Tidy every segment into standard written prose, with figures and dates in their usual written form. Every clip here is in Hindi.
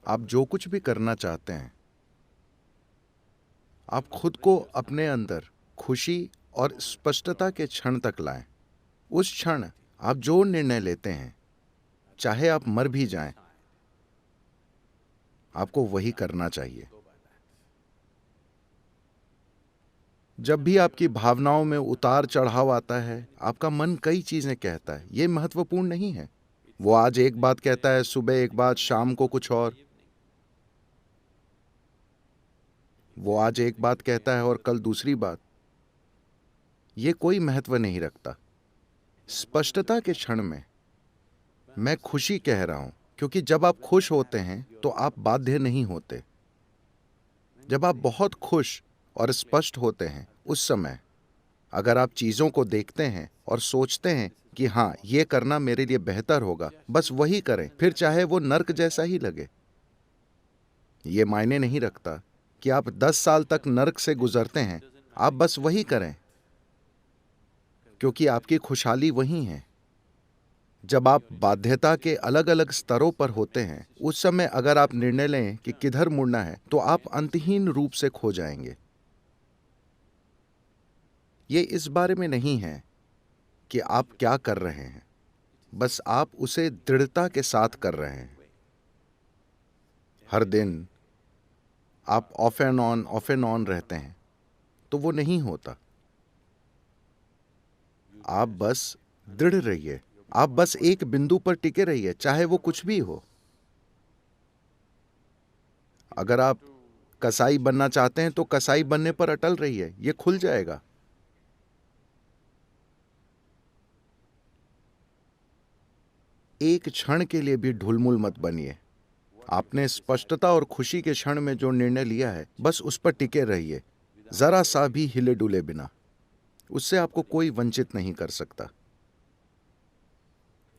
आप जो कुछ भी करना चाहते हैं, आप खुद को अपने अंदर खुशी और स्पष्टता के क्षण तक लाएं। उस क्षण आप जो निर्णय लेते हैं, चाहे आप मर भी जाएं, आपको वही करना चाहिए। जब भी आपकी भावनाओं में उतार चढ़ाव आता है, आपका मन कई चीजें कहता है, ये महत्वपूर्ण नहीं है। वो आज एक बात कहता है, सुबह एक बात, शाम को कुछ और। वो आज एक बात कहता है और कल दूसरी बात। ये कोई महत्व नहीं रखता। स्पष्टता के क्षण में मैं खुशी कह रहा हूं, क्योंकि जब आप खुश होते हैं तो आप बाध्य नहीं होते। जब आप बहुत खुश और स्पष्ट होते हैं, उस समय अगर आप चीजों को देखते हैं और सोचते हैं कि हाँ, ये करना मेरे लिए बेहतर होगा, बस वही करें, फिर चाहे वो नर्क जैसा ही लगे। ये मायने नहीं रखता कि आप 10 साल तक नर्क से गुजरते हैं, आप बस वही करें, क्योंकि आपकी खुशहाली वही है। जब आप बाध्यता के अलग अलग स्तरों पर होते हैं, उस समय अगर आप निर्णय लें कि किधर मुड़ना है, तो आप अंतहीन रूप से खो जाएंगे। ये इस बारे में नहीं है कि आप क्या कर रहे हैं, बस आप उसे दृढ़ता के साथ कर रहे हैं। हर दिन आप ऑफ एंड ऑन रहते हैं, तो वो नहीं होता। आप बस दृढ़ रहिए, आप बस एक बिंदु पर टिके रहिए, चाहे वो कुछ भी हो। अगर आप कसाई बनना चाहते हैं तो कसाई बनने पर अटल रहिए, ये खुल जाएगा। एक क्षण के लिए भी ढुलमुल मत बनिए। आपने स्पष्टता और खुशी के क्षण में जो निर्णय लिया है, बस उस पर टिके रहिए, जरा सा भी हिले डुले बिना। उससे आपको कोई वंचित नहीं कर सकता।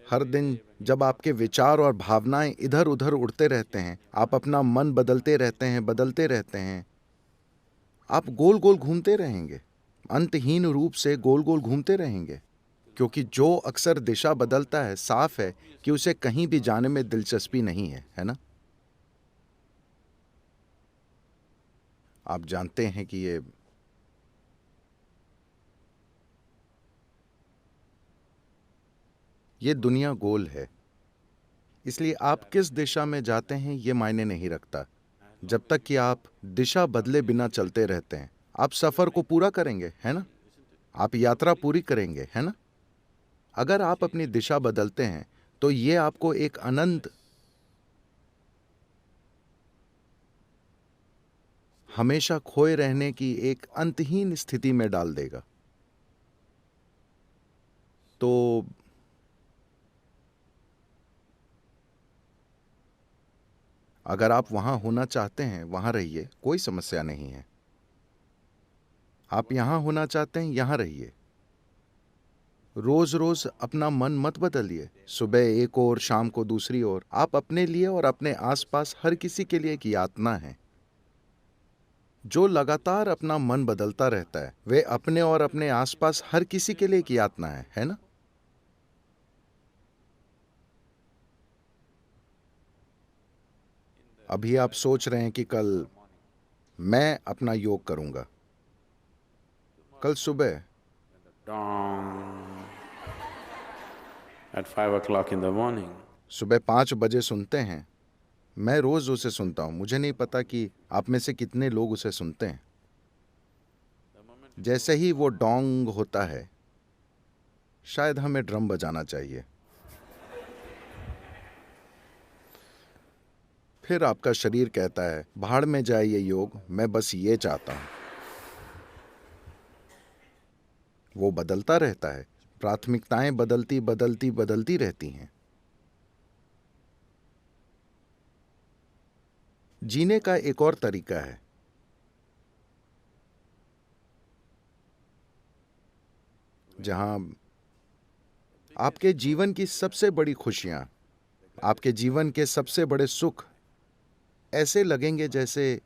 हर दिन जब आपके विचार और भावनाएं इधर उधर उड़ते रहते हैं, आप अपना मन बदलते रहते हैं, आप गोल गोल घूमते रहेंगे, अंतहीन रूप से गोल गोल घूमते रहेंगे। क्योंकि जो अक्सर दिशा बदलता है, साफ है कि उसे कहीं भी जाने में दिलचस्पी नहीं है, है ना? आप जानते हैं कि ये दुनिया गोल है, इसलिए आप किस दिशा में जाते हैं ये मायने नहीं रखता। जब तक कि आप दिशा बदले बिना चलते रहते हैं, आप सफर को पूरा करेंगे, है ना? आप यात्रा पूरी करेंगे, है ना? अगर आप अपनी दिशा बदलते हैं तो ये आपको एक अनंत, हमेशा खोए रहने की एक अंतहीन स्थिति में डाल देगा। तो अगर आप वहां होना चाहते हैं, वहां रहिए, कोई समस्या नहीं है। आप यहां होना चाहते हैं, यहां रहिए। रोज रोज अपना मन मत बदलिए, सुबह एक और शाम को दूसरी ओर। आप अपने लिए और अपने आसपास हर किसी के लिए एक यातना है। जो लगातार अपना मन बदलता रहता है, वे अपने और अपने आसपास हर किसी के लिए एक यातना है ना? अभी आप सोच रहे हैं कि कल मैं अपना योग करूंगा। कल सुबह Dong at 5 o'clock in the morning. सुबह 5 बजे सुनते हैं। मैं रोज उसे सुनता हूं। मुझे नहीं पता कि आप में से कितने लोग उसे सुनते हैं। जैसे ही वो डोंग होता है, शायद हमें ड्रम बजाना चाहिए। फिर आपका शरीर कहता है, भाड़ में जाए ये योग, मैं बस ये चाहता हूं। वो बदलता रहता है। प्राथमिकताएं बदलती बदलती बदलती रहती हैं। जीने का एक और तरीका है, जहां आपके जीवन की सबसे बड़ी खुशियां, आपके जीवन के सबसे बड़े सुख ऐसे लगेंगे जैसे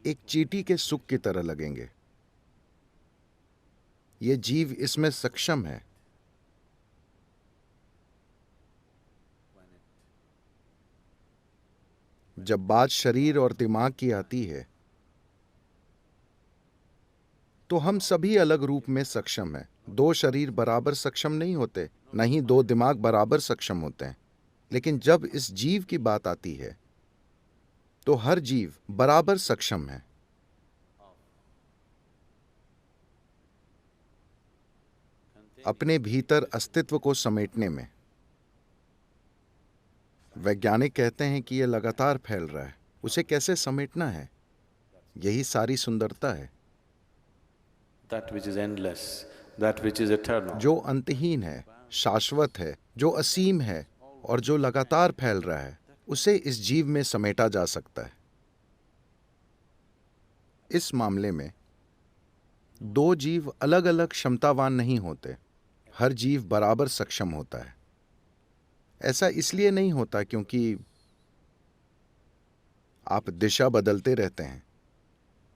एक चींटी के सुख की तरह लगेंगे। ये जीव इसमें सक्षम है। जब बात शरीर और दिमाग की आती है तो हम सभी अलग रूप में सक्षम हैं। दो शरीर बराबर सक्षम नहीं होते, न ही दो दिमाग बराबर सक्षम होते हैं। लेकिन जब इस जीव की बात आती है तो हर जीव बराबर सक्षम है अपने भीतर अस्तित्व को समेटने में। वैज्ञानिक कहते हैं कि यह लगातार फैल रहा है, उसे कैसे समेटना है, यही सारी सुंदरता है। That which is endless, that which is eternal. जो अंतहीन है, शाश्वत है, जो असीम है और जो लगातार फैल रहा है, उसे इस जीव में समेटा जा सकता है। इस मामले में दो जीव अलग अलग क्षमतावान नहीं होते, हर जीव बराबर सक्षम होता है। ऐसा इसलिए नहीं होता क्योंकि आप दिशा बदलते रहते हैं।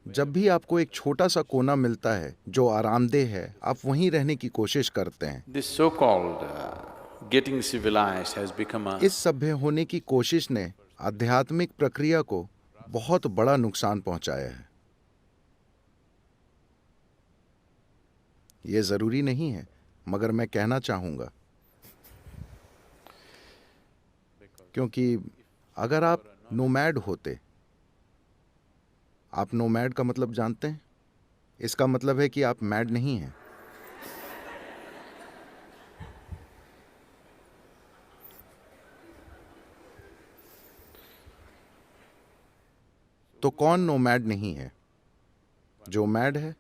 जब भी आपको एक छोटा सा कोना मिलता है जो आरामदेह है, आप वहीं रहने की कोशिश करते हैं। This so-called getting civilized has become a इस सभ्य होने की कोशिश ने आध्यात्मिक प्रक्रिया को बहुत बड़ा नुकसान पहुंचाया है। यह जरूरी नहीं है, मगर मैं कहना चाहूंगा, क्योंकि अगर आप नोमैड होते, आप नोमैड का मतलब जानते हैं? इसका मतलब है कि आप मैड नहीं हैं। तो कौन नोमैड नहीं है? जो मैड है।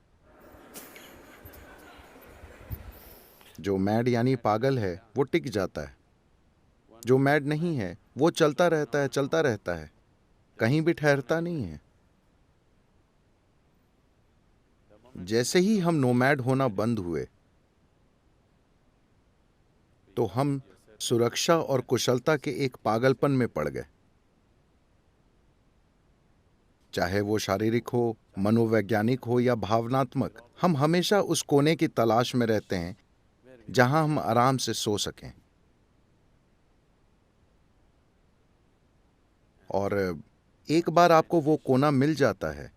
जो मैड यानी पागल है वो टिक जाता है। जो मैड नहीं है वो चलता रहता है, कहीं भी ठहरता नहीं है। जैसे ही हम नोमैड होना बंद हुए तो हम सुरक्षा और कुशलता के एक पागलपन में पड़ गए। चाहे वो शारीरिक हो, मनोवैज्ञानिक हो या भावनात्मक, हम हमेशा उस कोने की तलाश में रहते हैं जहां हम आराम से सो सकें। और एक बार आपको वो कोना मिल जाता है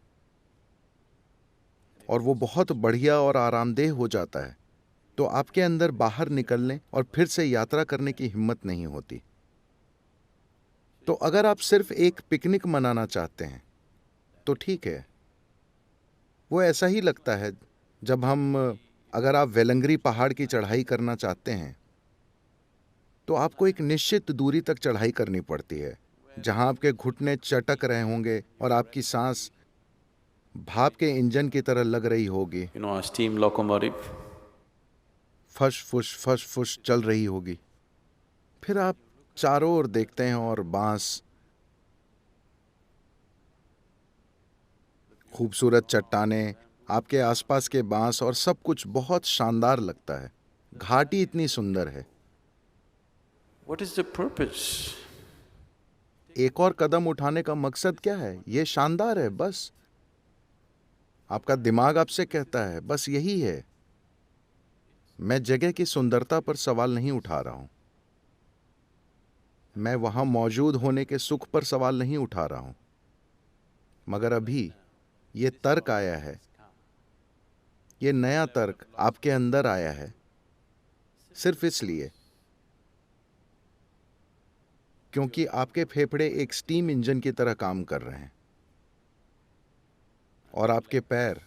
और वो बहुत बढ़िया और आरामदेह हो जाता है, तो आपके अंदर बाहर निकलने और फिर से यात्रा करने की हिम्मत नहीं होती। तो अगर आप सिर्फ एक पिकनिक मनाना चाहते हैं तो ठीक है, वो ऐसा ही लगता है जब अगर आप वेलंगरी पहाड़ की चढ़ाई करना चाहते हैं तो आपको एक निश्चित दूरी तक चढ़ाई करनी पड़ती है, जहां आपके घुटने चटक रहे होंगे और आपकी सांस भाप के इंजन की तरह लग रही होगी, a steam locomotive. फश फुश चल रही होगी। फिर आप चारों ओर देखते हैं और बांस, खूबसूरत चट्टानें, आपके आसपास के बांस और सब कुछ बहुत शानदार लगता है। घाटी इतनी सुंदर है। What is the purpose? एक और कदम उठाने का मकसद क्या है? ये शानदार है, बस। आपका दिमाग आपसे कहता है, बस यही है। मैं जगह की सुंदरता पर सवाल नहीं उठा रहा हूं, मैं वहां मौजूद होने के सुख पर सवाल नहीं उठा रहा हूं। मगर अभी ये तर्क आया है, ये नया तर्क आपके अंदर आया है, सिर्फ इसलिए क्योंकि आपके फेफड़े एक स्टीम इंजन की तरह काम कर रहे हैं और आपके पैर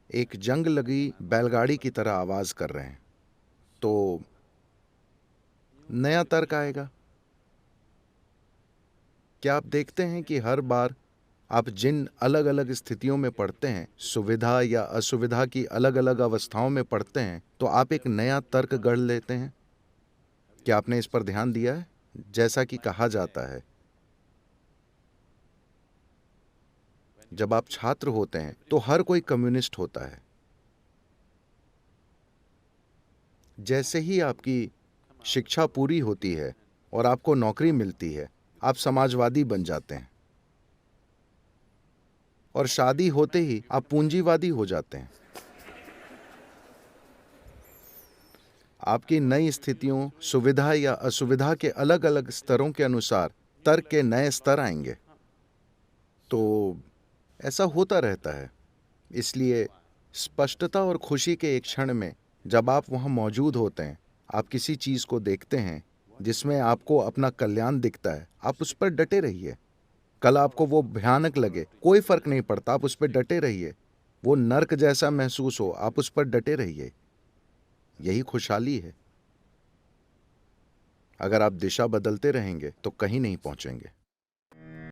एक जंग लगी बैलगाड़ी की तरह आवाज कर रहे हैं। तो नया तर्क आएगा। क्या आप देखते हैं कि हर बार आप जिन अलग अलग स्थितियों में पड़ते हैं, सुविधा या असुविधा की अलग अलग अवस्थाओं में पड़ते हैं, तो आप एक नया तर्क गढ़ लेते हैं? क्या आपने इस पर ध्यान दिया है? जैसा कि कहा जाता है, जब आप छात्र होते हैं तो हर कोई कम्युनिस्ट होता है। जैसे ही आपकी शिक्षा पूरी होती है और आपको नौकरी मिलती है, आप समाजवादी बन जाते हैं। और शादी होते ही आप पूंजीवादी हो जाते हैं। आपकी नई स्थितियों, सुविधा या असुविधा के अलग अलग स्तरों के अनुसार तर्क के नए स्तर आएंगे। तो ऐसा होता रहता है। इसलिए स्पष्टता और खुशी के एक क्षण में जब आप वहां मौजूद होते हैं, आप किसी चीज को देखते हैं जिसमें आपको अपना कल्याण दिखता है, आप उस पर डटे रहिए। कल आपको वो भयानक लगे, कोई फर्क नहीं पड़ता, आप उस पर डटे रहिए। वो नर्क जैसा महसूस हो, आप उस पर डटे रहिए। यही खुशहाली है। अगर आप दिशा बदलते रहेंगे तो कहीं नहीं पहुंचेंगे।